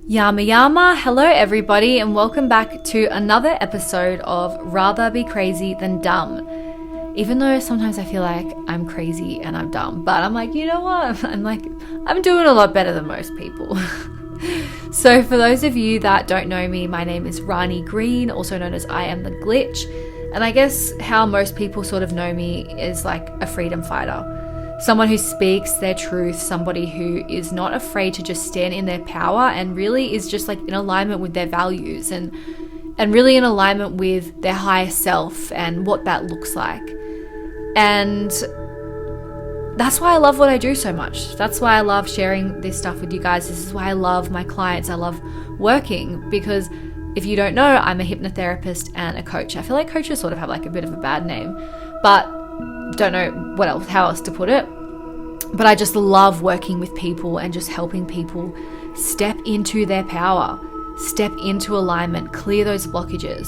Yama yama, hello everybody and welcome back to another episode of Rather Be Crazy Than Dumb. Even though sometimes I feel like I'm crazy and I'm dumb, but I'm like, you know what? I'm doing a lot better than most people. So for those of you that don't know me, my name is Rhani Green, also known as I Am The Glitch. And I guess how most people sort of know me is like a freedom fighter. Someone who speaks their truth, somebody who is not afraid to just stand in their power and really is just like in alignment with their values and really in alignment with their higher self and what that looks like. And that's why I love what I do so much. That's why I love sharing this stuff with you guys. This is why I love my clients. I love working because if you don't know, I'm a hypnotherapist and a coach. I feel like coaches sort of have like a bit of a bad name, but don't know how else to put it. But I just love working with people and just helping people step into their power, step into alignment, clear those blockages.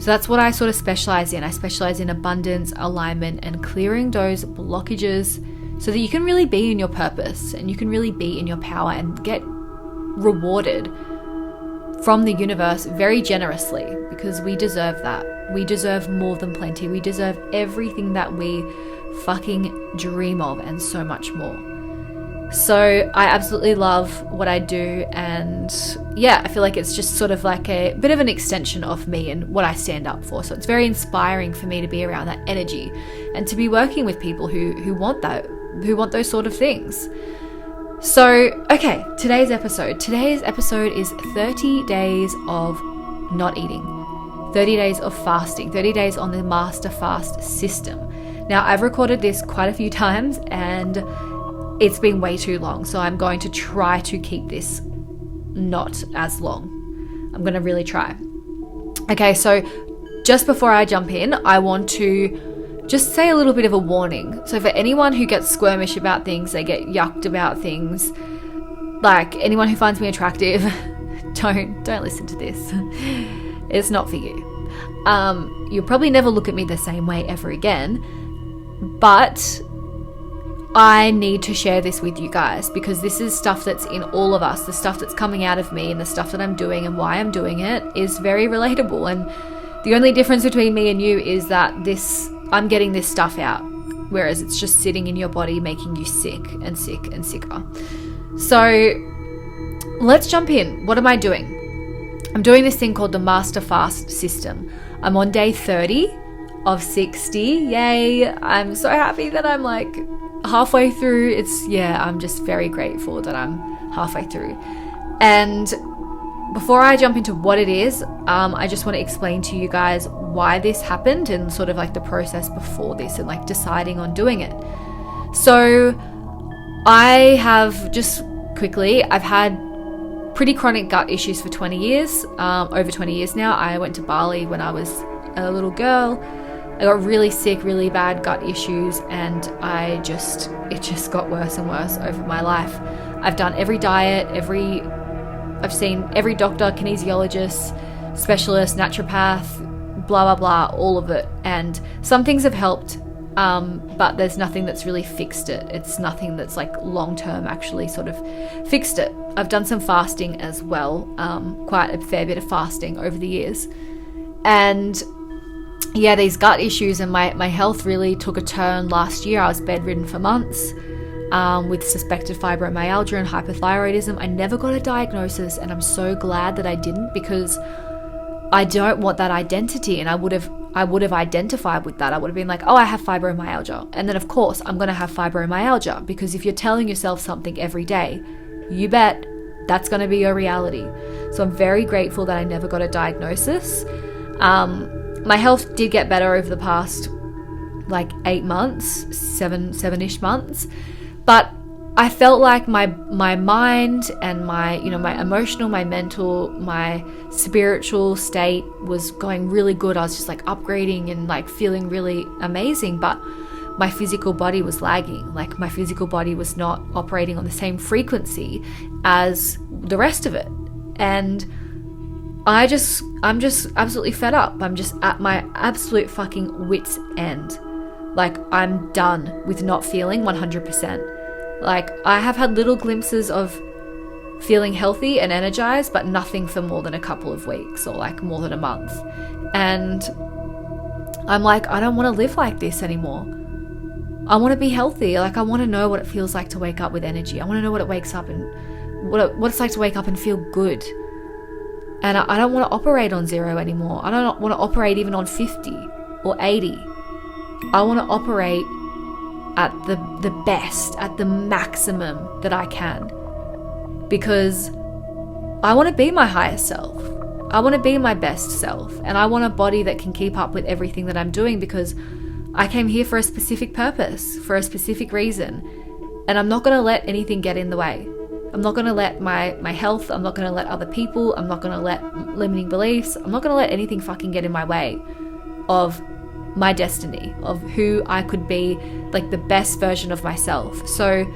So that's what I sort of specialize in. I specialize in abundance, alignment, and clearing those blockages so that you can really be in your purpose and you can really be in your power and get rewarded from the universe very generously, because we deserve that. We deserve more than plenty. We deserve everything that we fucking dream of and so much more. So I absolutely love what I do, and yeah, I feel like it's just sort of like a bit of an extension of me and what I stand up for. So it's very inspiring for me to be around that energy and to be working with people who want that, who want those sort of things. So, okay, today's episode is 30 days of not eating, 30 days of fasting, 30 days on the master fast system. Now, I've recorded this quite a few times and it's been way too long, so I'm going to try to keep this not as long. I'm going to really try. Okay, so just before I jump in, I want to just say a little bit of a warning. So for anyone who gets squirmish about things, they get yucked about things, like anyone who finds me attractive, don't listen to this. It's not for you. You'll probably never look at me the same way ever again, but I need to share this with you guys because this is stuff that's in all of us. The stuff that's coming out of me and the stuff that I'm doing and why I'm doing it is very relatable. And the only difference between me and you is that I'm getting this stuff out, whereas it's just sitting in your body making you sick and sick and sicker. So let's jump in. What am I doing? I'm doing this thing called the Master Fast System. I'm on day 30 of 60. Yay. I'm so happy that I'm like halfway through. I'm just very grateful that I'm halfway through. And before I jump into what it is, I just want to explain to you guys why this happened and sort of like the process before this and like deciding on doing it. So I have I've had pretty chronic gut issues for 20 years, over 20 years now. I went to Bali when I was a little girl. I got really sick, really bad gut issues, and it just got worse and worse over my life. I've done every diet, I've seen every doctor, kinesiologist, specialist, naturopath, blah, blah, blah, all of it. And some things have helped, but there's nothing that's really fixed it. It's nothing that's like long-term actually sort of fixed it. I've done some fasting as well, quite a fair bit of fasting over the years. And yeah, these gut issues and my health really took a turn last year. I was bedridden for months. With suspected fibromyalgia and hypothyroidism. I never got a diagnosis, and I'm so glad that I didn't, because I don't want that identity, and I would have identified with that. I would have been like, oh, I have fibromyalgia, and then of course I'm going to have fibromyalgia, because if you're telling yourself something every day, you bet that's going to be your reality. So I'm very grateful that I never got a diagnosis. My health did get better over the past like 8 months, seven-ish months. But I felt like my mind and my emotional, my mental, my spiritual state was going really good. I was just like upgrading and like feeling really amazing. But my physical body was lagging. Like my physical body was not operating on the same frequency as the rest of it. And I'm just absolutely fed up. I'm just at my absolute fucking wit's end. Like, I'm done with not feeling 100%. Like, I have had little glimpses of feeling healthy and energized, but nothing for more than a couple of weeks or like more than a month. And I'm like, I don't want to live like this anymore. I want to be healthy. Like, I want to know what it feels like to wake up with energy. I want to know what it wakes up and what it's like to wake up and feel good. And I don't want to operate on 0 anymore. I don't want to operate even on 50 or 80. I want to operate at the best, at the maximum that I can. Because I want to be my highest self. I want to be my best self. And I want a body that can keep up with everything that I'm doing, because I came here for a specific purpose, for a specific reason. And I'm not going to let anything get in the way. I'm not going to let my health, I'm not going to let other people, I'm not going to let limiting beliefs, I'm not going to let anything fucking get in my way of my destiny, of who I could be, like the best version of myself. So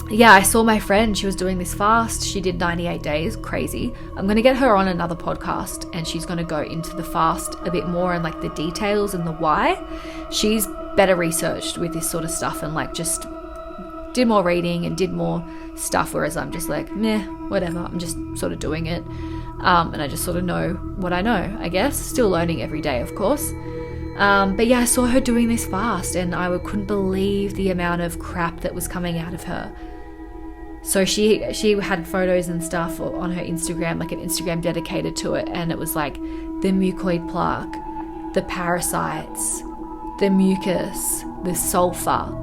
yeah, I saw my friend, she was doing this fast. She did 98 days, crazy. I'm going to get her on another podcast and she's going to go into the fast a bit more and like the details and the why. She's better researched with this sort of stuff and like just did more reading and did more stuff, whereas I'm just like, meh, whatever. I'm just sort of doing it. And I just sort of know what I know, I guess. Still learning every day, of course. But yeah, I saw her doing this fast and I couldn't believe the amount of crap that was coming out of her. So she had photos and stuff on her Instagram, like an Instagram dedicated to it. And it was like the mucoid plaque, the parasites, the mucus, the sulfur,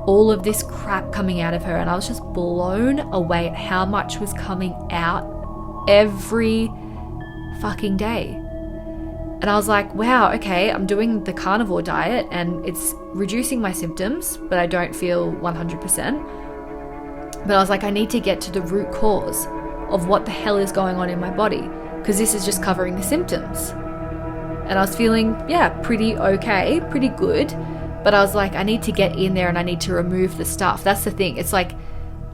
all of this crap coming out of her. And I was just blown away at how much was coming out every fucking day. And I was like, wow, okay, I'm doing the carnivore diet and it's reducing my symptoms, but I don't feel 100%. But I was like, I need to get to the root cause of what the hell is going on in my body, because this is just covering the symptoms. And I was feeling, yeah, pretty okay, pretty good. But I was like, I need to get in there and I need to remove the stuff. That's the thing. It's like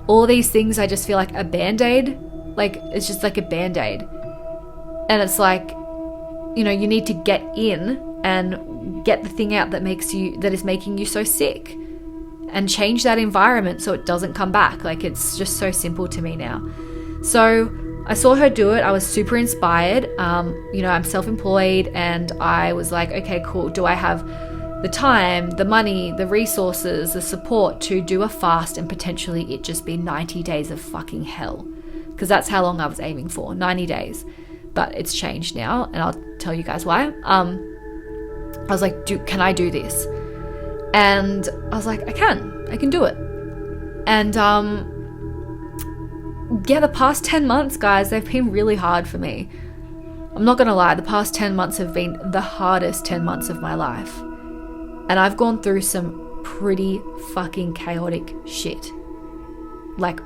all these things, I just feel like a Band-Aid. Like, it's just like a Band-Aid. And it's like, you know, you need to get in and get the thing out that is making you so sick, and change that environment so it doesn't come back. Like, it's just so simple to me now. So I saw her do it. I was super inspired. You know, I'm self-employed and I was like, okay, cool. Do I have the time, the money, the resources, the support to do a fast and potentially it just be 90 days of fucking hell? Because that's how long I was aiming for, 90 days. But it's changed now and I'll tell you guys why. I was like, can I do this? And I was like, I can do it. And yeah, the past 10 months, guys, they've been really hard for me. I'm not gonna lie, the past 10 months have been the hardest 10 months of my life. And I've gone through some pretty fucking chaotic shit. Like,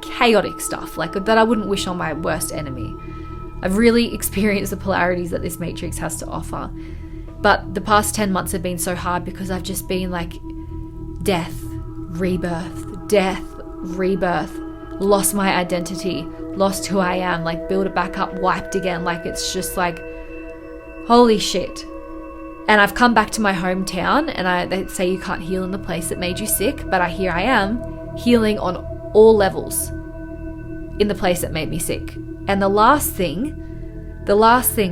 chaotic stuff, like that I wouldn't wish on my worst enemy. I've really experienced the polarities that this matrix has to offer. But the past 10 months have been so hard because I've just been like death, rebirth, lost my identity, lost who I am, like build it back up, wiped again. Like, it's just like, holy shit. And I've come back to my hometown and they say you can't heal in the place that made you sick, but here I am healing on all levels in the place that made me sick. And the last thing,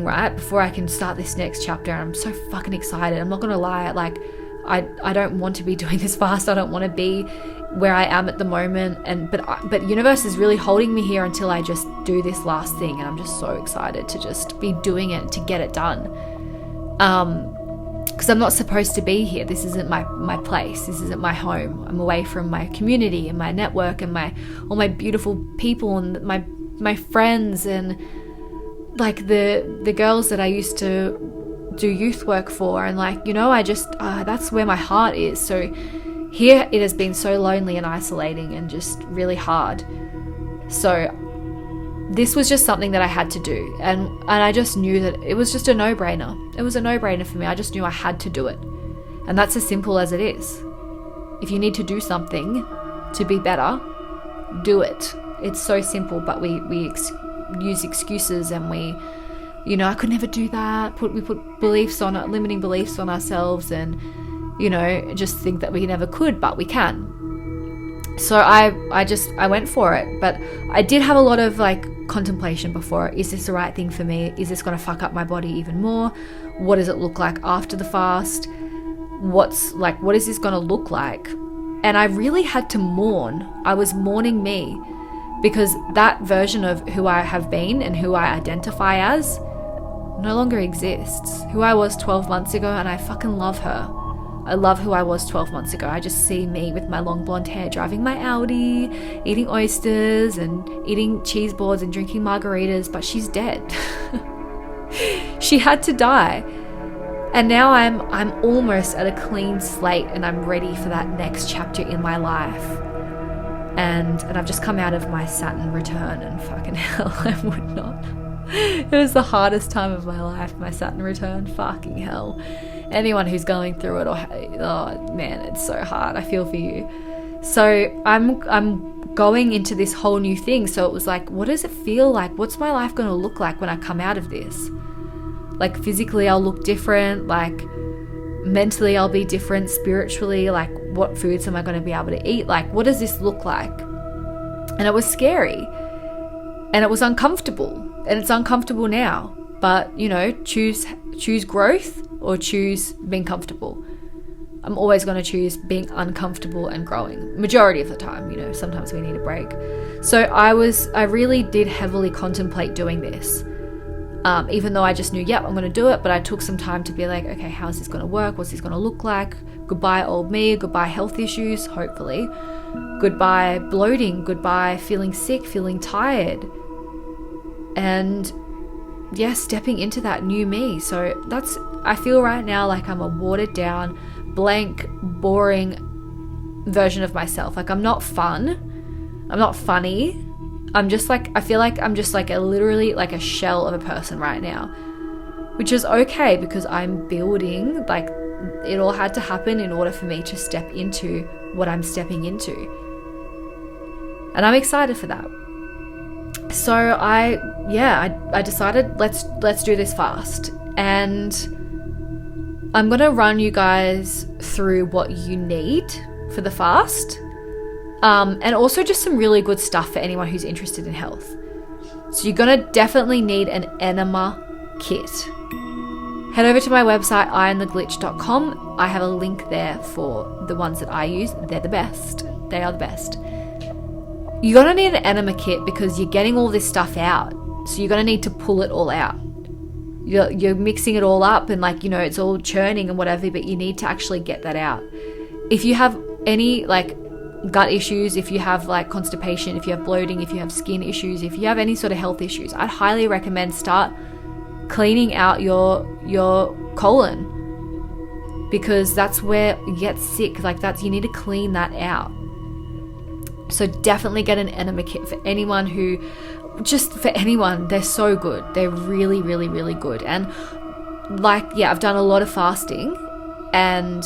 right, before I can start this next chapter, and I'm so fucking excited. I'm not going to lie. Like, I don't want to be doing this fast. I don't want to be where I am at the moment. But universe is really holding me here until I just do this last thing. And I'm just so excited to just be doing it, to get it done. Because I'm not supposed to be here. This isn't my place. This isn't my home. I'm away from my community and my network and all my beautiful people and my friends and like the girls that I used to do youth work for. And like, you know, I just that's where my heart is. So here it has been so lonely and isolating and just really hard. So this was just something that I had to do, and I just knew that it was just a no-brainer. It was a no-brainer for me. I just knew I had to do it. And that's as simple as it is. If you need to do something to be better, do it. It's so simple, but we use excuses and you know, I could never do that. We put beliefs on limiting beliefs on ourselves, and you know, just think that we never could, but we can. So I went for it, but I did have a lot of like contemplation before. Is this the right thing for me? Is this going to fuck up my body even more? What does it look like after the fast? What is this going to look like? And I really had to mourn. I was mourning me, because that version of who I have been and who I identify as no longer exists. Who I was 12 months ago, and I fucking love her. I love who I was 12 months ago. I just see me with my long blonde hair driving my Audi, eating oysters and eating cheese boards and drinking margaritas, but she's dead. She had to die. And now I'm almost at a clean slate, and I'm ready for that next chapter in my life. And I've just come out of my Saturn return, and fucking hell, I would not. It was the hardest time of my life, my Saturn return. Fucking hell. Anyone who's going through it, oh man, it's so hard. I feel for you. So I'm going into this whole new thing. So it was like, what does it feel like? What's my life going to look like when I come out of this? Like physically, I'll look different. Like mentally, I'll be different. Spiritually, like what foods am I going to be able to eat? Like, what does this look like? And it was scary. And it was uncomfortable. And it's uncomfortable now. But, you know, choose growth or choose being comfortable. I'm always going to choose being uncomfortable and growing. Majority of the time, you know, sometimes we need a break. So I really did heavily contemplate doing this. Even though I just knew, I'm going to do it. But I took some time to be like, okay, how's this going to work? What's this going to look like? Goodbye old me. Goodbye health issues, hopefully. Goodbye bloating. Goodbye feeling sick, feeling tired. And stepping into that new me. So I feel right now like I'm a watered down, blank, boring version of myself. Like I'm not fun. I'm not funny. I'm just like, I feel like I'm just like literally like a shell of a person right now, which is okay because I'm building, like it all had to happen in order for me to step into what I'm stepping into. And I'm excited for that. So I decided let's do this fast, and I'm gonna run you guys through what you need for the fast, and also just some really good stuff for anyone who's interested in health. So you're gonna definitely need an enema kit. Head over to my website iamtheglitch.com. I have a link there for the ones that I use. They're the best. They are the best. You're going to need an enema kit because you're getting all this stuff out. So you're going to need to pull it all out. You're mixing it all up and like, you know, it's all churning and whatever, but you need to actually get that out. If you have any like gut issues, if you have like constipation, if you have bloating, if you have skin issues, if you have any sort of health issues, I'd highly recommend start cleaning out your colon, because that's where you get sick. Like you need to clean that out. So definitely get an enema kit for anyone they're so good. They're really, really, really good. And I've done a lot of fasting and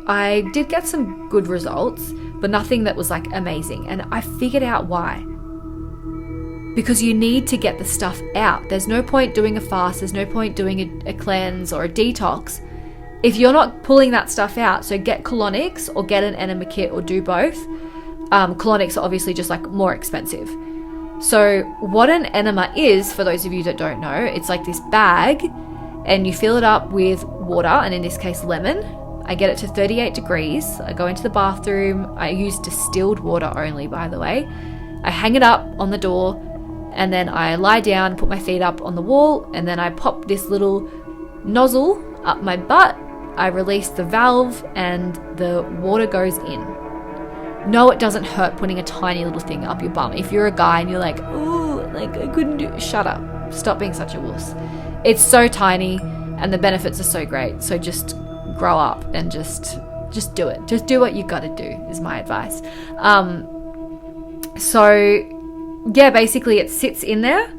I did get some good results, but nothing that was like amazing. And I figured out why. Because you need to get the stuff out. There's no point doing a fast. There's no point doing a cleanse or a detox if you're not pulling that stuff out. So get colonics or get an enema kit or do both. Colonics are obviously just like more expensive. So what an enema is, for those of you that don't know, it's like this bag and you fill it up with water, and in this case lemon. I get it to 38 degrees. I go into the bathroom. I use distilled water only, by the way. I hang it up on the door, and then I lie down, put my feet up on the wall, and then I pop this little nozzle up my butt. I release the valve and the water goes in. No, it doesn't hurt putting a tiny little thing up your bum. If you're a guy and you're like, ooh, like I couldn't do it, shut up. Stop being such a wuss. It's so tiny and the benefits are so great. So just grow up and just do it. Just do what you gotta do is my advice. Basically it sits in there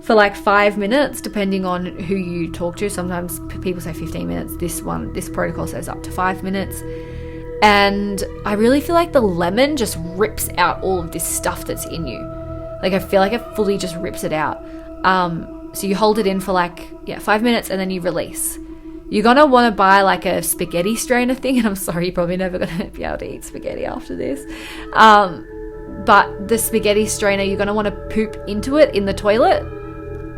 for like 5 minutes, depending on who you talk to. Sometimes people say 15 minutes. This protocol says up to 5 minutes. And I really feel like the lemon just rips out all of this stuff that's in you. Like I feel like it fully just rips it out. So you hold it in for 5 minutes and then you release. You're going to want to buy like a spaghetti strainer thing. And I'm sorry, you're probably never going to be able to eat spaghetti after this. But the spaghetti strainer, you're going to want to poop into it in the toilet.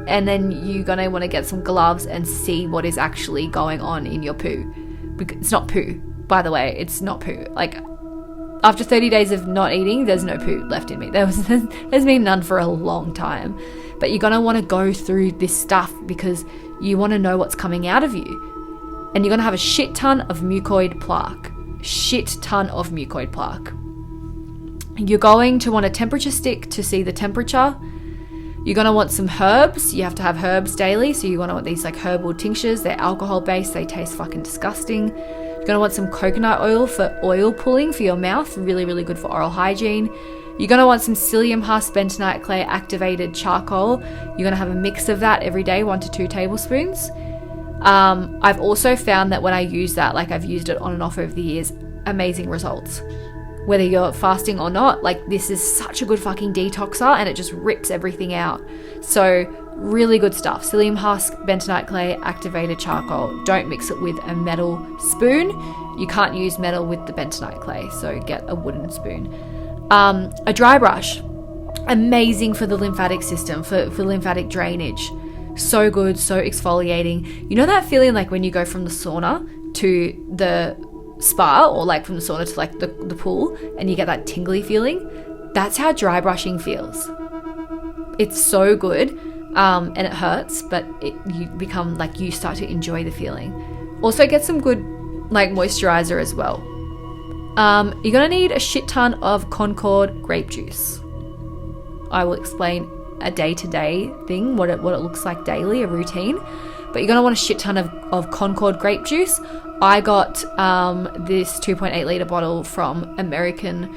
And then you're going to want to get some gloves and see what is actually going on in your poo. It's not poo, by the way. It's not poo. Like, after 30 days of not eating, there's no poo left in me. There's been none for a long time. But you're going to want to go through this stuff because you want to know what's coming out of you. And you're going to have a shit ton of mucoid plaque. Shit ton of mucoid plaque. You're going to want a temperature stick to see the temperature. You're going to want some herbs. You have to have herbs daily. So you want to want these like herbal tinctures. They're alcohol based. They taste fucking disgusting. You're going to want some coconut oil for oil pulling for your mouth. Really, really good for oral hygiene. You're going to want some psyllium husk bentonite clay activated charcoal. You're going to have a mix of that every day, 1 to 2 tablespoons. I've also found that when I use that, like I've used it on and off over the years, amazing results. Whether you're fasting or not, like this is such a good fucking detoxer and it just rips everything out. So really good stuff. Psyllium husk, bentonite clay, activated charcoal. Don't mix it with a metal spoon. You can't use metal with the bentonite clay, so get a wooden spoon. A dry brush, amazing for the lymphatic system, for lymphatic drainage. So good, so exfoliating. You know that feeling like when you go from the sauna to the spa, or like from the sauna to like the pool, and you get that tingly feeling? That's how dry brushing feels. It's so good, and it hurts, but you become like, you start to enjoy the feeling. Also get some good like moisturizer as well. You're gonna need a shit ton of Concord grape juice. I will explain a day-to-day thing, what it looks like daily, a routine. But you're going to want a shit ton of Concord grape juice. I got this 2.8 litre bottle from American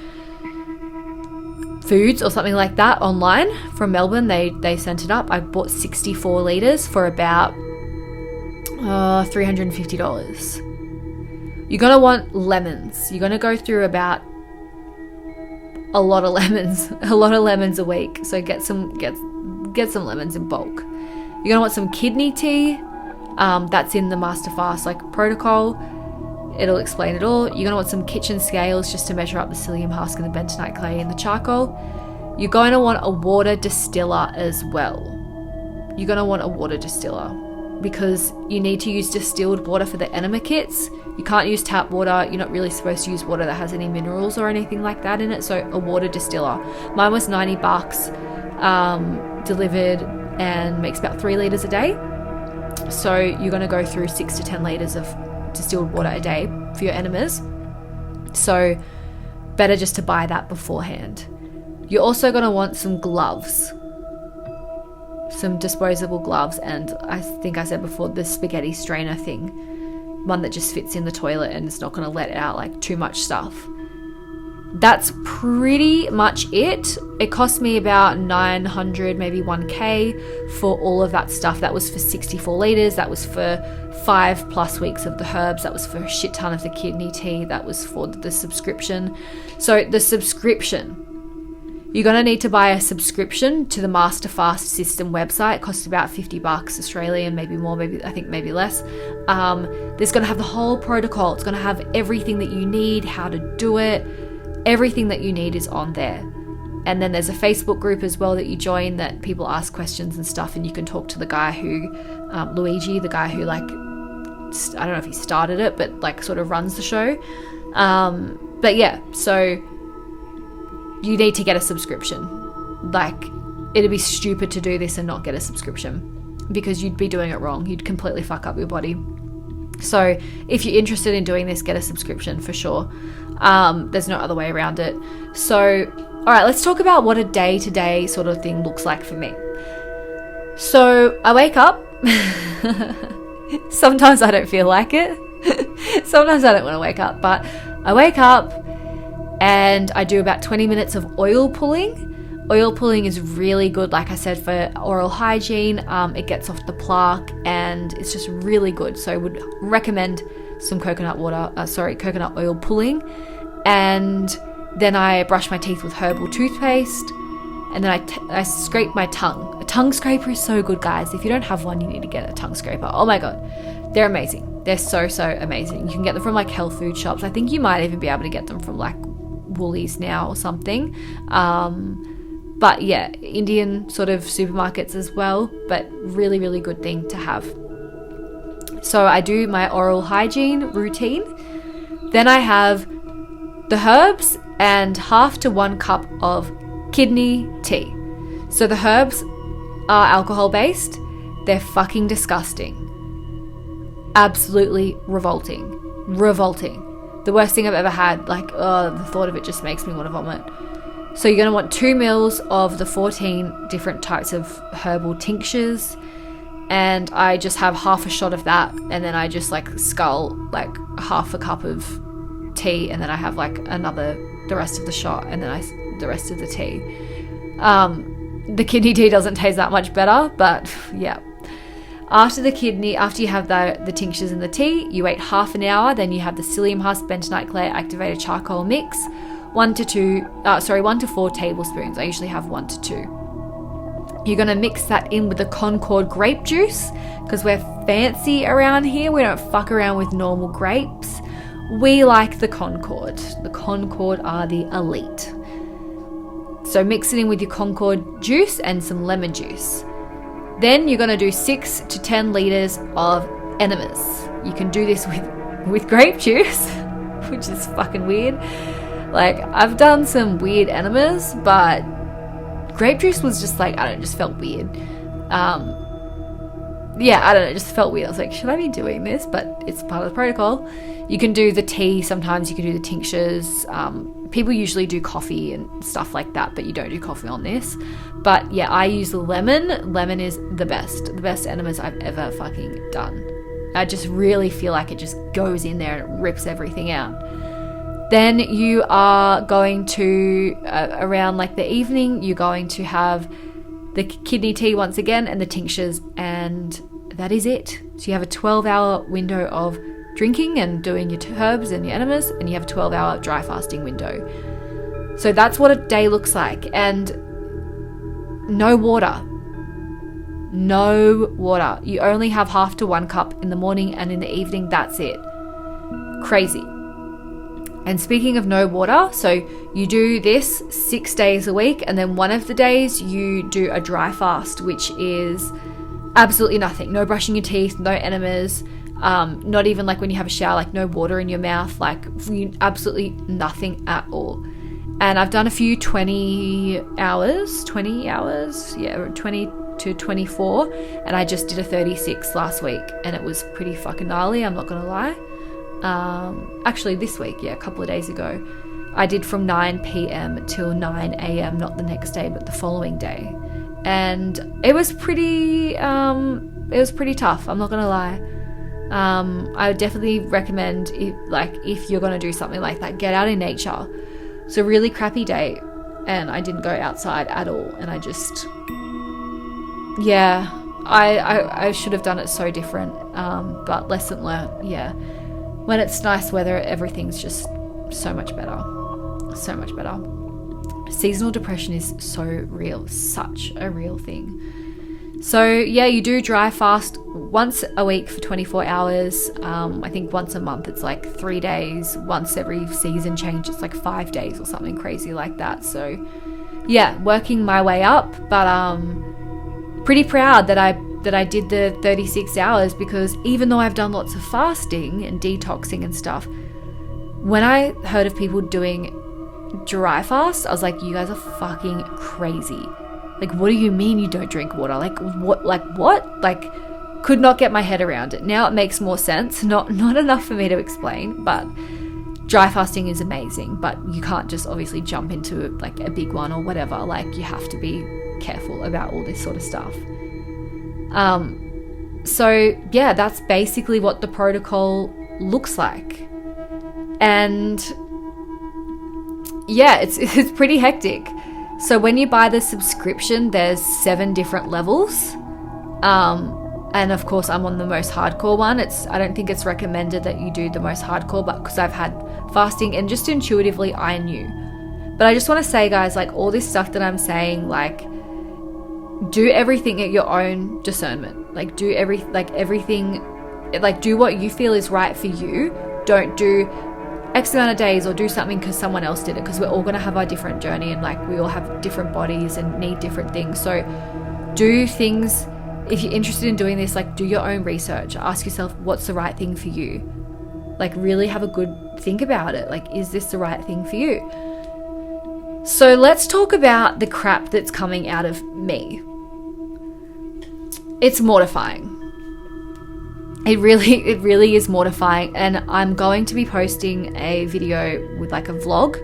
Foods or something like that online from Melbourne. They sent it up. I bought 64 litres for about $350. You're going to want lemons. You're going to go through about a lot of lemons a week. So get some lemons in bulk. You're gonna want some kidney tea. That's in the Master Fast like protocol. It'll explain it all. You're gonna want some kitchen scales just to measure up the psyllium husk and the bentonite clay and the charcoal. You're going to want a water distiller as well. You're gonna want a water distiller because you need to use distilled water for the enema kits. You can't use tap water. You're not really supposed to use water that has any minerals or anything like that in it. So a water distiller. Mine was $90, delivered, and makes about 3 litres a day. So you're going to go through 6 to 10 litres of distilled water a day for your enemas. So better just to buy that beforehand. You're also going to want some gloves. Some disposable gloves, and I think I said before, the spaghetti strainer thing. One that just fits in the toilet and it's not going to let out like too much stuff. That's pretty much it. It cost me about $900, maybe $1,000 for all of that stuff. That was for 64 litres. That was for 5+ weeks of the herbs. That was for a shit ton of the kidney tea. That was for the subscription. So the subscription, you're going to need to buy a subscription to the Master Fast System website. It costs about $50 Australian, maybe more, maybe less. There's going to have the whole protocol. It's going to have everything that you need, how to do it. Everything that you need is on there. And then there's a Facebook group as well that you join that people ask questions and stuff, and you can talk to the guy who, Luigi, the guy who like, I don't know if he started it, but like sort of runs the show. But yeah, so you need to get a subscription. Like, it'd be stupid to do this and not get a subscription because you'd be doing it wrong. You'd completely fuck up your body. So if you're interested in doing this, get a subscription for sure. There's no other way around it. So, all right, let's talk about what a day-to-day sort of thing looks like for me. So I wake up. Sometimes I don't feel like it. Sometimes I don't want to wake up, but I wake up and I do about 20 minutes of oil pulling. Oil pulling is really good, like I said, for oral hygiene. It gets off the plaque and it's just really good. So I would recommend some coconut oil pulling. And then I brush my teeth with herbal toothpaste. And then I scrape my tongue. A tongue scraper is so good, guys. If you don't have one, you need to get a tongue scraper. Oh my God. They're amazing. They're so amazing. You can get them from like health food shops. I think you might even be able to get them from like Woolies now or something. But yeah, Indian sort of supermarkets as well, but really, really good thing to have. So I do my oral hygiene routine. Then I have the herbs and half to 1 cup of kidney tea. So the herbs are alcohol based. They're fucking disgusting. Absolutely revolting. The worst thing I've ever had. Like, the thought of it just makes me want to vomit. So you're going to want 2 mils of the 14 different types of herbal tinctures. And I just have half a shot of that. And then I just like scull like half a cup of tea. And then I have like the rest of the shot. And then the rest of the tea. The kidney tea doesn't taste that much better. But yeah. After you have the tinctures and the tea, you wait half an hour. Then you have the psyllium husk, bentonite clay, activated charcoal mix. 1 to 4 tablespoons. I usually have 1 to 2. You're going to mix that in with the Concord grape juice because we're fancy around here. We don't fuck around with normal grapes. We like the Concord. The Concord are the elite. So mix it in with your Concord juice and some lemon juice. Then you're going to do 6 to 10 litres of enemas. You can do this with grape juice, which is fucking weird. Like, I've done some weird enemas, but grape juice was just like, I don't know, just felt weird. Yeah, I don't know, it just felt weird. I was like, should I be doing this? But it's part of the protocol. You can do the tea sometimes, you can do the tinctures. People usually do coffee and stuff like that, but you don't do coffee on this. But yeah, I use the lemon. Lemon is the best enemas I've ever fucking done. I just really feel like it just goes in there and it rips everything out. Then you are going to, around like the evening, you're going to have the kidney tea once again and the tinctures, and that is it. So you have a 12-hour window of drinking and doing your herbs and your enemas, and you have a 12-hour dry fasting window. So that's what a day looks like. And no water. No water. You only have half to 1 cup in the morning, and in the evening, that's it. Crazy. And speaking of no water, so you do this 6 days a week, and then one of the days you do a dry fast, which is absolutely nothing. No brushing your teeth, no enemas, not even like when you have a shower, like no water in your mouth, like absolutely nothing at all. And I've done a few 20 hours, yeah, 20 to 24, and I just did a 36 last week, and it was pretty fucking gnarly, I'm not gonna lie. Actually this week, yeah, a couple of days ago, I did from 9 p.m. till 9 a.m. not the next day but the following day, and it was pretty tough, I'm not gonna lie. I would definitely recommend if you're gonna do something like that, get out in nature. It's a really crappy day and I didn't go outside at all, and I just, yeah, I should have done it so different, but lesson learned. Yeah, when it's nice weather, everything's just so much better. Seasonal depression is so real, such a real thing. So yeah, you do dry fast once a week for 24 hours. I think once a month it's like 3 days. Once every season change it's like 5 days or something crazy like that. So yeah, working my way up, but pretty proud that I did the 36 hours, because even though I've done lots of fasting and detoxing and stuff, when I heard of people doing dry fast, I was like, you guys are fucking crazy. Like, what do you mean you don't drink water? Like, what? Like, could not get my head around it. Now it makes more sense. Not enough for me to explain, but dry fasting is amazing, but you can't just obviously jump into like a big one or whatever. Like, you have to be careful about all this sort of stuff. So yeah, that's basically what the protocol looks like. And yeah, it's pretty hectic. So when you buy the subscription, there's 7 different levels. And of course I'm on the most hardcore one. I don't think it's recommended that you do the most hardcore, but because I've had fasting and just intuitively I knew. But I just want to say, guys, like, all this stuff that I'm saying, like, do everything at your own discernment. Like, do everything like, do what you feel is right for you. Don't do X amount of days or do something because someone else did it, because we're all going to have our different journey, and like we all have different bodies and need different things. So do things, if you're interested in doing this, like do your own research. Ask yourself what's the right thing for you. Like really have a good think about it. Like, is this the right thing for you? So let's talk about the crap that's coming out of me. It's mortifying. It really is mortifying. And I'm going to be posting a video with like a vlog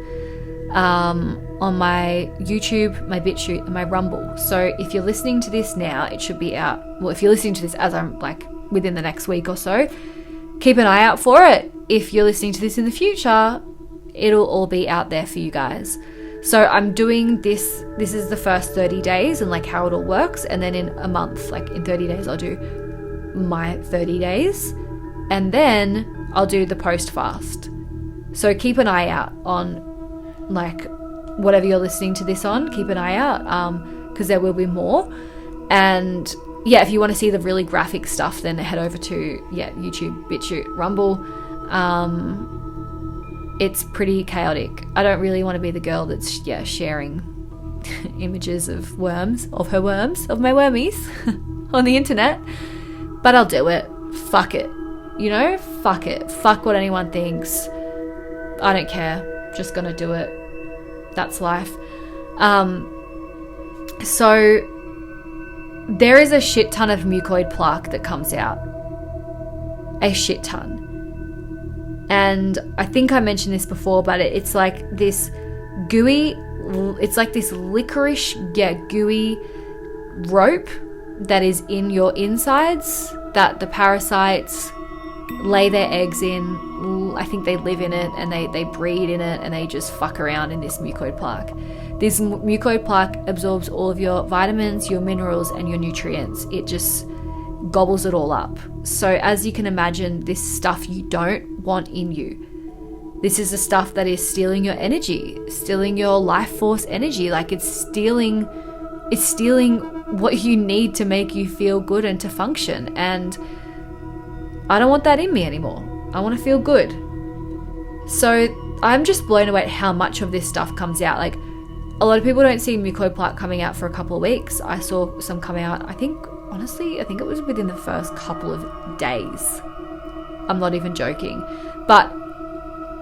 on my YouTube, my BitChute, and my Rumble. So if you're listening to this now, it should be out. Well, if you're listening to this as I'm like within the next week or so, keep an eye out for it. If you're listening to this in the future, it'll all be out there for you guys. So I'm doing this is the first 30 days and like how it all works. And then in a month, like in 30 days, I'll do my 30 days. And then I'll do the post fast. So keep an eye out on like whatever you're listening to this on, keep an eye out because there will be more. And yeah, if you want to see the really graphic stuff, then head over to YouTube, BitChute, Rumble. It's pretty chaotic. I don't really want to be the girl that's sharing images of worms, of my wormies on the internet, but I'll do it. Fuck it. Fuck it. Fuck what anyone thinks. I don't care. Just gonna do it. That's life. So there is a shit ton of mucoid plaque that comes out. A shit ton. And I think I mentioned this before, but it's like this gooey, it's like this licorice, gooey rope that is in your insides that the parasites lay their eggs in. I think they live in it and they breed in it, and they just fuck around in this mucoid plaque. This mucoid plaque absorbs all of your vitamins, your minerals, and your nutrients. It just gobbles it all up. So as you can imagine, this stuff you don't want in you. This is the stuff that is stealing your energy, stealing your life force energy. Like it's stealing what you need to make you feel good and to function. And I don't want that in me anymore. I want to feel good. So I'm just blown away at how much of this stuff comes out. Like a lot of people don't see mucoid plaque coming out for a couple of weeks. I saw some come out, I think it was within the first couple of days. I'm not even joking. But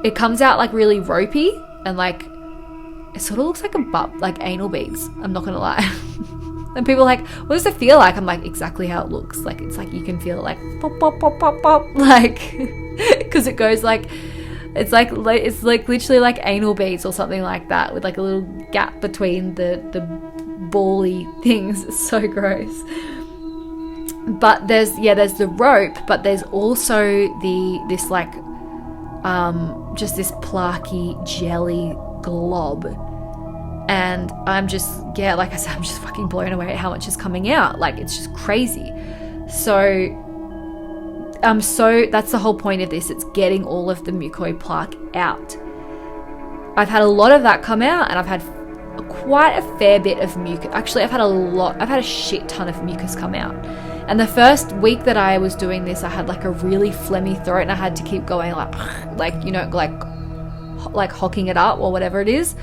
it comes out like really ropey and like it sort of looks like a butt, like anal beads. I'm not gonna lie. And people are like, what does it feel like? I'm like, exactly how it looks. Like it's like you can feel it like pop, pop, pop, pop, pop. Like because it goes like it's like literally like anal beads or something like that, with like a little gap between the bally things. It's so gross. But there's the rope, but there's also this like just this plaquey jelly glob. And I'm just like I said, I'm just fucking blown away at how much is coming out. Like it's just crazy. So that's the whole point of this. It's getting all of the mucoid plaque out. I've had a lot of that come out, and I've had quite a fair bit of mucus. Actually, I've had a shit ton of mucus come out. And the first week that I was doing this, I had like a really phlegmy throat, and I had to keep going like hocking it up or whatever it is.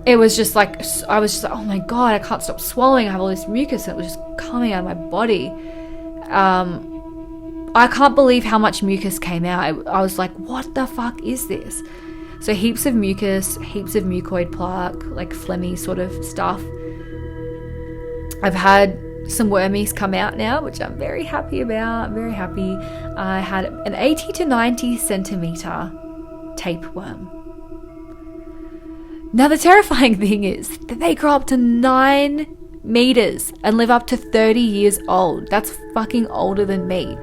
It was just like, I was just like, oh my God, I can't stop swallowing. I have all this mucus, and it was just coming out of my body. I can't believe how much mucus came out. I was like, what the fuck is this? So heaps of mucus, heaps of mucoid plaque, like phlegmy sort of stuff. I've had some wormies come out now, which I'm very happy about. I'm very happy. I had an 80 to 90 centimeter tapeworm. Now the terrifying thing is that they grow up to 9 meters and live up to 30 years old. That's fucking older than me.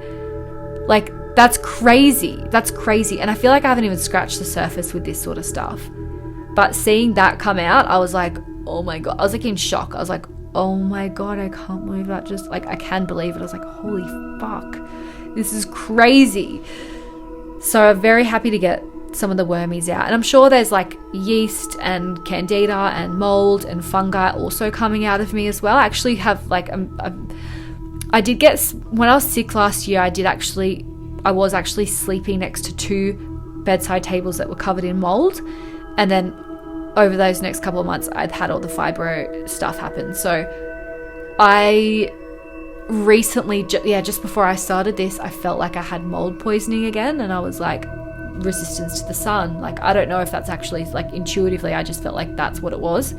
Like, that's crazy. That's crazy. And I feel like I haven't even scratched the surface with this sort of stuff. But seeing that come out, I was like, oh my God. I was like in shock. I was like, oh my God, I can't believe that. Just like, I can believe it. I was like, holy fuck. This is crazy. So I'm very happy to get some of the wormies out. And I'm sure there's like yeast and candida and mold and fungi also coming out of me as well. I actually have like, when I was sick last year, I was actually sleeping next to 2 bedside tables that were covered in mold. And then over those next couple of months, I'd had all the fibro stuff happen. So I recently, just before I started this, I felt like I had mold poisoning again. And I was like, resistance to the sun. Like, I don't know if that's actually, like, intuitively, I just felt like that's what it was.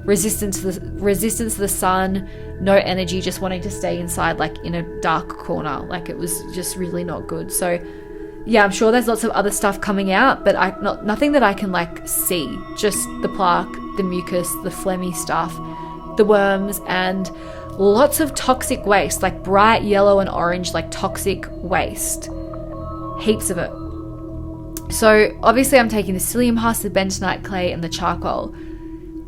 Resistance to the sun, no energy, just wanting to stay inside, like in a dark corner. Like, it was just really not good. So yeah, I'm sure there's lots of other stuff coming out, but nothing that I can like see. Just the plaque, the mucus, the phlegmy stuff, the worms, and lots of toxic waste, like bright yellow and orange, like toxic waste. Heaps of it. So obviously I'm taking the psyllium husk, the bentonite clay, and the charcoal.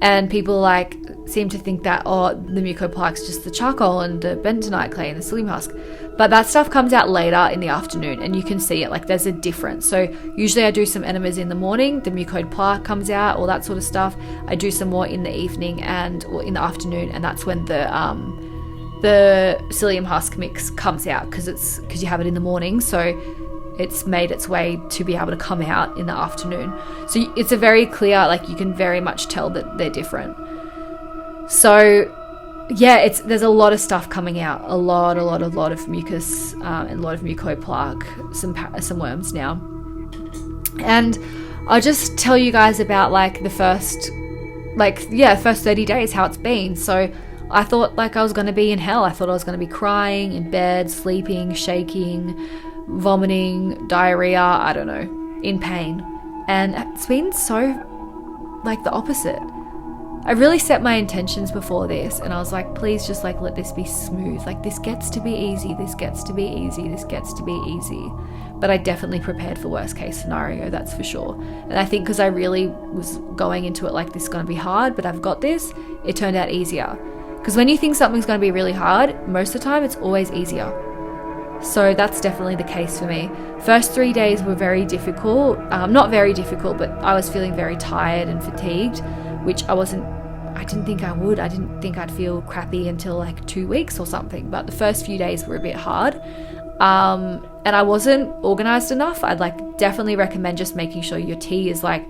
And people like seem to think that, the mucoid plaque's just the charcoal and the bentonite clay and the psyllium husk. But that stuff comes out later in the afternoon, and you can see it, like there's a difference. So usually I do some enemas in the morning, the mucoid plaque comes out, all that sort of stuff. I do some more in the evening or in the afternoon, and that's when the psyllium husk mix comes out, because you have it in the morning. So it's made its way to be able to come out in the afternoon. So it's a very clear, like you can very much tell that they're different. So yeah, there's a lot of stuff coming out, a lot of mucus, and a lot of mucoid plaque, some worms now. And I'll just tell you guys about like the first 30 days, how it's been. So I thought like I was going to be in hell. I thought I was going to be crying in bed, sleeping, shaking, vomiting, diarrhea, I don't know, in pain. And it's been so like the opposite. I really set my intentions before this, and I was like, please just like let this be smooth. Like, this gets to be easy, this gets to be easy, this gets to be easy. But I definitely prepared for worst case scenario, that's for sure. And I think because I really was going into it like this is going to be hard, but I've got this, it turned out easier. Because when you think something's going to be really hard, most of the time it's always easier. So that's definitely the case for me. First 3 days were very difficult. Not very difficult, but I was feeling very tired and fatigued, which I didn't think I would. I didn't think I'd feel crappy until like 2 weeks or something. But the first few days were a bit hard. And I wasn't organized enough. I'd like definitely recommend just making sure your tea is like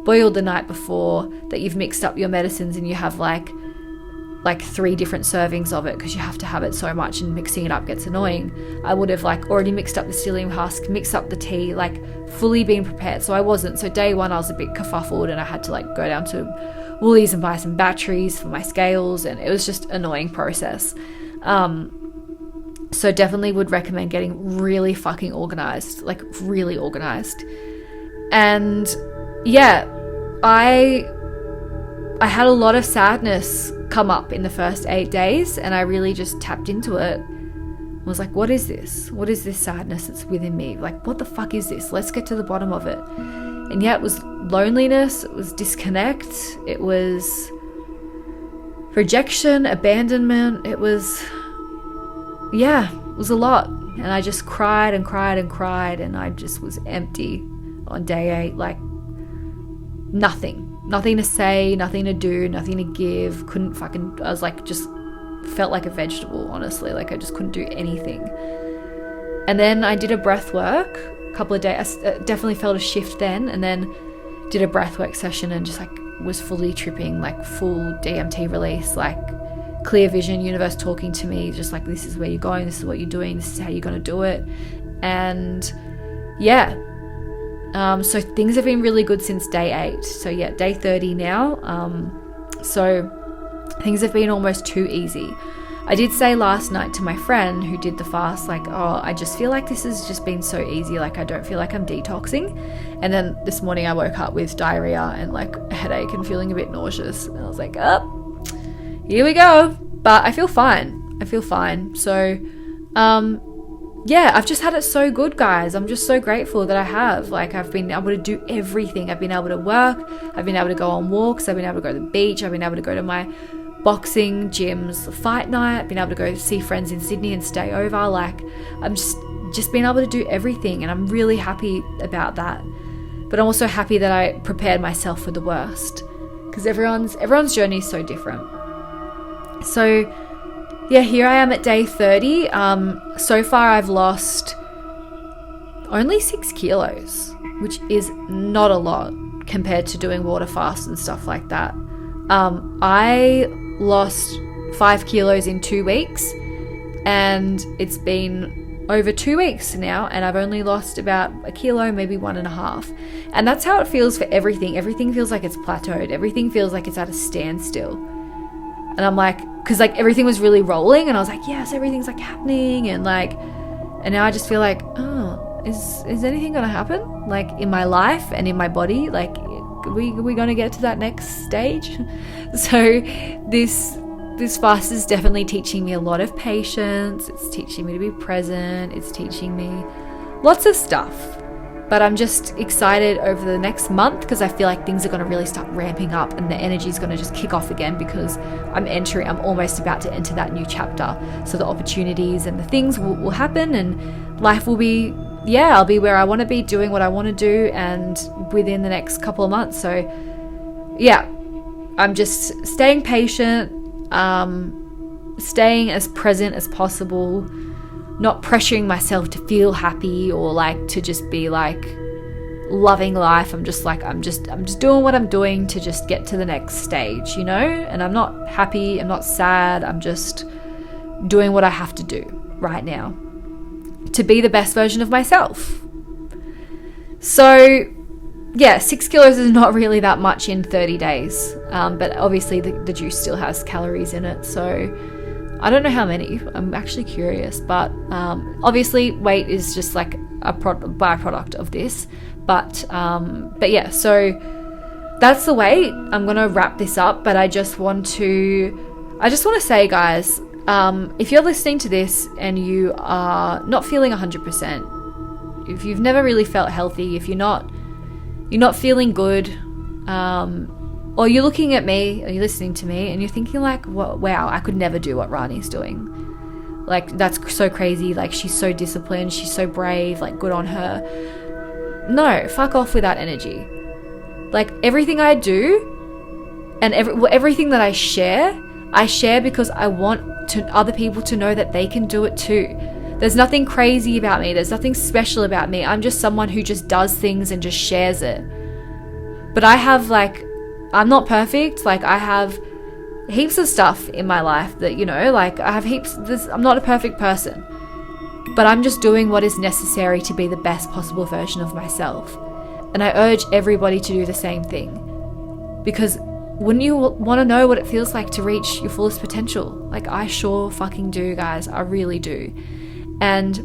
boiled the night before, that you've mixed up your medicines and you have like 3 different servings of it, because you have to have it so much and mixing it up gets annoying. I would have like already mixed up the psyllium husk, mixed up the tea, like fully been prepared. So I wasn't. So day 1 I was a bit kerfuffled, and I had to like go down to Woolies and buy some batteries for my scales, and it was just an annoying process. So definitely would recommend getting really fucking organized, like really organized. And yeah, I had a lot of sadness come up in the first 8 days, and I really just tapped into it. I was like, what is this? What is this sadness that's within me? Like, what the fuck is this? Let's get to the bottom of it. And yeah, it was loneliness, it was disconnect, it was rejection, abandonment, it was a lot. And I just cried and cried and cried, and I just was empty on day 8, like nothing to say, nothing to do, nothing to give, I was like, just felt like a vegetable, honestly, like I just couldn't do anything. And then I did a breath work a couple of days. I definitely felt a shift then, and then did a breath work session and just like was fully tripping, like full DMT release, like clear vision, universe talking to me, just like, this is where you're going, this is what you're doing, this is how you're going to do it. And yeah, so things have been really good since day 8. So yeah, day 30 now. So things have been almost too easy. I did say last night to my friend who did the fast, like, I just feel like this has just been so easy. Like, I don't feel like I'm detoxing. And then this morning I woke up with diarrhea and like a headache and feeling a bit nauseous. And I was like, here we go. But I feel fine. So, yeah, I've just had it so good, guys. I'm just so grateful that I have. Like, I've been able to do everything. I've been able to work. I've been able to go on walks. I've been able to go to the beach. I've been able to go to my boxing gyms fight night. I've been able to go see friends in Sydney and stay over. Like, I'm just being able to do everything, and I'm really happy about that. But I'm also happy that I prepared myself for the worst, because everyone's journey is so different. So yeah, here I am at day 30. So far I've lost only 6 kilos, which is not a lot compared to doing water fasts and stuff like that. I lost 5 kilos in 2 weeks, and it's been over 2 weeks now, and I've only lost about a kilo, maybe 1.5. And that's how it feels for everything. Everything feels like it's plateaued. Everything feels like it's at a standstill. And I'm like, because like everything was really rolling, and I was like, yes, everything's like happening, and now I just feel like, oh, is anything gonna happen, like in my life and in my body? Like, are we gonna get to that next stage? So this fast is definitely teaching me a lot of patience. It's teaching me to be present. It's teaching me lots of stuff. But I'm just excited over the next month, because I feel like things are going to really start ramping up, and the energy is going to just kick off again, because I'm almost about to enter that new chapter. So the opportunities and the things will happen, and life will be, I'll be where I want to be, doing what I want to do, and within the next couple of months. So yeah, I'm just staying patient, staying as present as possible, not pressuring myself to feel happy or like to just be like loving life. I'm just doing what I'm doing to just get to the next stage, you know? And I'm not happy, I'm not sad, I'm just doing what I have to do right now to be the best version of myself. So yeah, 6 kilos is not really that much in 30 days. But obviously the juice still has calories in it. So I don't know how many. I'm actually curious. But obviously weight is just like a byproduct of this. But yeah, so that's the weight. I'm going to wrap this up. But I just want to say, guys, if you're listening to this and you are not feeling 100%, if you've never really felt healthy, if you're not feeling good, or you're looking at me, or you're listening to me, and you're thinking like, wow, I could never do what Rhani's doing. Like, that's so crazy. Like, she's so disciplined, she's so brave, like, good on her. No, fuck off with that energy. Like, everything I do and everything that I share because I want other people to know that they can do it too. There's nothing crazy about me. There's nothing special about me. I'm just someone who just does things and just shares it. But I'm not perfect. Like, I have heaps of stuff in my life that, I have heaps. I'm not a perfect person. But I'm just doing what is necessary to be the best possible version of myself. And I urge everybody to do the same thing. Because wouldn't you want to know what it feels like to reach your fullest potential? Like, I sure fucking do, guys. I really do. And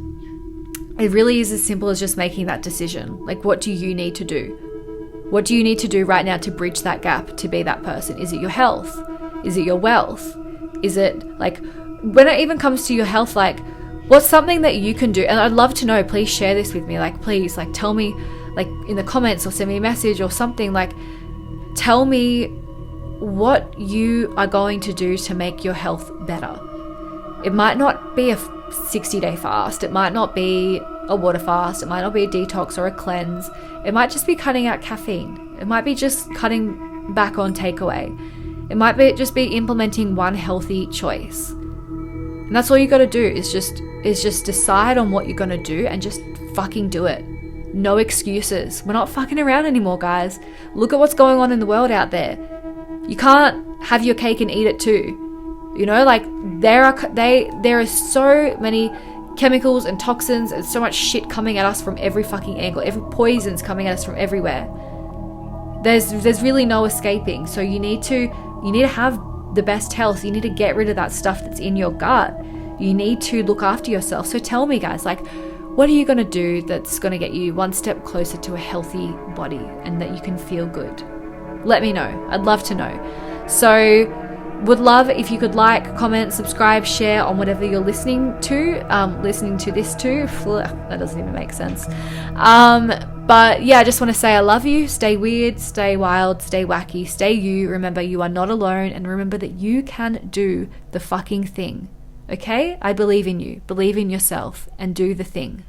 it really is as simple as just making that decision. Like, what do you need to do? What do you need to do right now to bridge that gap, to be that person? Is it your health? Is it your wealth? Is it, like, when it even comes to your health, like, what's something that you can do? And I'd love to know. Please share this with me. Like, please, like, tell me, like, in the comments, or send me a message or something. Like, tell me what you are going to do to make your health better. It might not be a 60-day fast. It might not be a water fast. It might not be a detox or a cleanse. It might just be cutting out caffeine. It might be just cutting back on takeaway. It might be just be implementing one healthy choice. And that's all you got to do is just decide on what you're going to do and just fucking do it. No excuses. We're not fucking around anymore, guys. Look at what's going on in the world out there. You can't have your cake and eat it too. Like, there are so many chemicals and toxins and so much shit coming at us from every fucking angle. Every poison's coming at us from everywhere. There's really no escaping. So you need to have the best health. You need to get rid of that stuff that's in your gut. You need to look after yourself. So tell me, guys, like, what are you going to do that's going to get you one step closer to a healthy body and that you can feel good? Let me know. I'd love to know. So would love if you could like, comment, subscribe, share on whatever you're listening to this to. That doesn't even make sense. But yeah, I just want to say I love you. Stay weird, stay wild, stay wacky, stay you. Remember, you are not alone, and remember that you can do the fucking thing. Okay? I believe in you. Believe in yourself and do the thing.